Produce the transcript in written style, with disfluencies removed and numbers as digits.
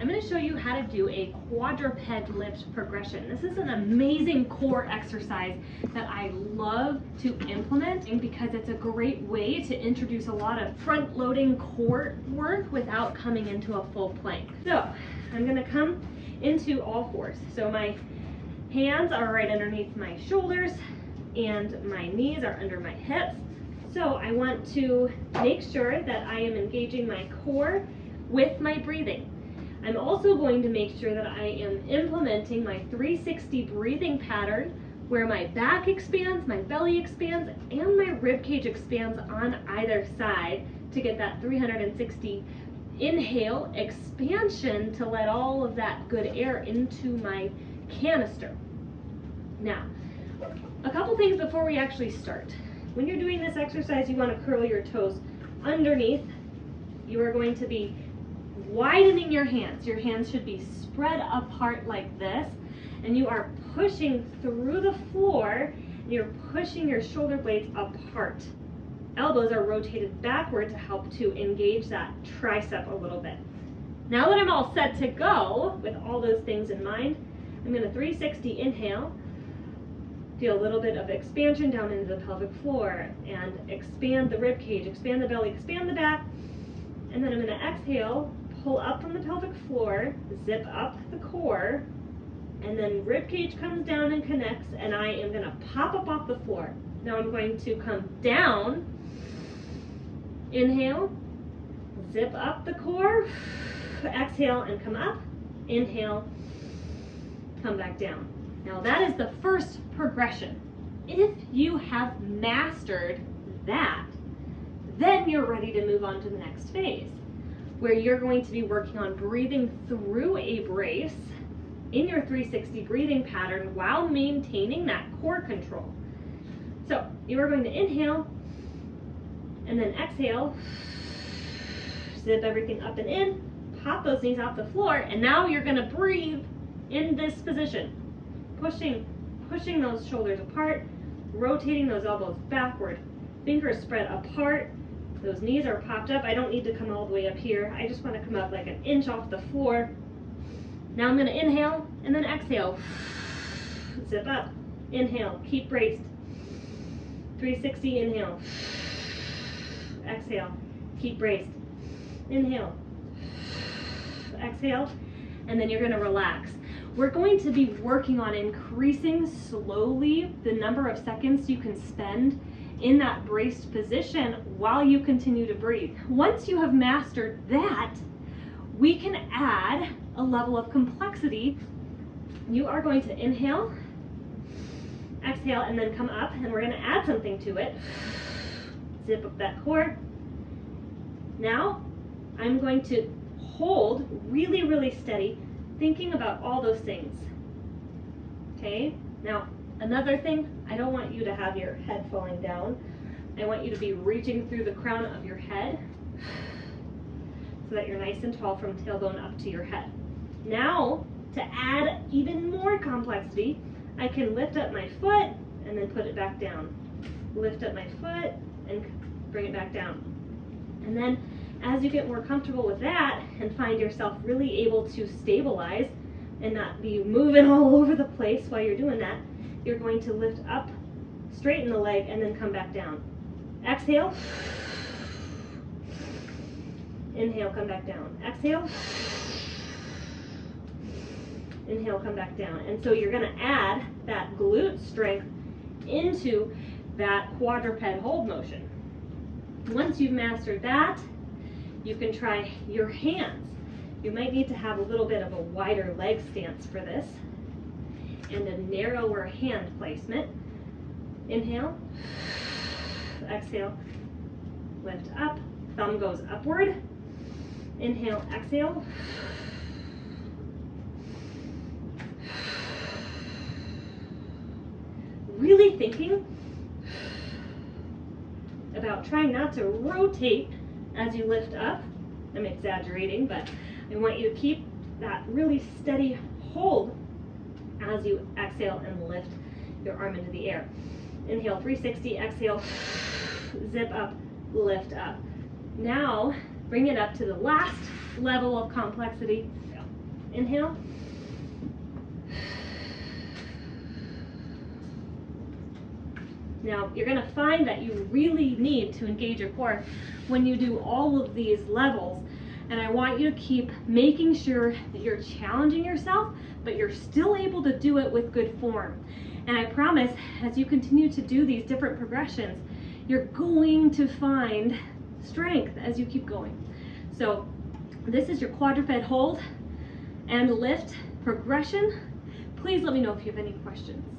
I'm going to show you how to do a quadruped lift progression. This is an amazing core exercise that I love to implement because it's a great way to introduce a lot of front-loading core work without coming into a full plank. So I'm going to come into all fours. So my hands are right underneath my shoulders and my knees are under my hips. So I want to make sure that I am engaging my core with my breathing. I'm also going to make sure that I am implementing my 360 breathing pattern where my back expands, my belly expands, and my rib cage expands on either side to get that 360 inhale expansion to let all of that good air into my canister. Now, a couple things before we actually start. When you're doing this exercise, you want to curl your toes underneath. You are going to be widening your hands. Your hands should be spread apart like this, and you are pushing through the floor, and you're pushing your shoulder blades apart. Elbows are rotated backward to help to engage that tricep a little bit. Now that I'm all set to go with all those things in mind, I'm going to 360 inhale, feel a little bit of expansion down into the pelvic floor, and expand the rib cage, expand the belly, expand the back, and then I'm going to exhale, pull up from the pelvic floor, zip up the core, and then rib cage comes down and connects, and I am going to pop up off the floor. Now I'm going to come down, inhale, zip up the core, exhale and come up, inhale, come back down. Now that is the first progression. If you have mastered that, then you're ready to move on to the next phase, where you're going to be working on breathing through a brace in your 360 breathing pattern while maintaining that core control. So you are going to inhale and then exhale, zip everything up and in, pop those knees off the floor, and now you're going to breathe in this position, pushing those shoulders apart, rotating those elbows backward, fingers spread apart. Those knees are popped up. I don't need to come all the way up here. I just want to come up like an inch off the floor. Now I'm going to inhale and then exhale. Zip up. Inhale. Keep braced. 360. Inhale. Exhale. Keep braced. Inhale. Exhale. And then you're going to relax. We're going to be working on increasing slowly the number of seconds you can spend in that braced position while you continue to breathe. Once you have mastered that, we can add a level of complexity. You are going to inhale, exhale, and then come up, and we're going to add something to it. Zip up that core. Now, I'm going to hold really, really steady, thinking about all those things. Okay? Now, another thing, I don't want you to have your head falling down. I want you to be reaching through the crown of your head so that you're nice and tall from tailbone up to your head. Now, to add even more complexity, I can lift up my foot and then put it back down. Lift up my foot and bring it back down. And then as you get more comfortable with that and find yourself really able to stabilize and not be moving all over the place while you're doing that, you're going to lift up, straighten the leg, and then come back down. Exhale. Inhale, come back down. Exhale. Inhale, come back down. And so you're going to add that glute strength into that quadruped hold motion. Once you've mastered that, you can try your hands. You might need to have a little bit of a wider leg stance for this and a narrower hand placement. Inhale, exhale, lift up, thumb goes upward. Inhale, exhale. Really thinking about trying not to rotate as you lift up. I'm exaggerating, but I want you to keep that really steady hold as you exhale and lift your arm into the air. Inhale, 360, exhale, zip up, lift up. Now, bring it up to the last level of complexity. Inhale. Now, you're gonna find that you really need to engage your core when you do all of these levels. And I want you to keep making sure that you're challenging yourself, but you're still able to do it with good form. And I promise, as you continue to do these different progressions, you're going to find strength as you keep going. So this is your quadruped hold and lift progression. Please let me know if you have any questions.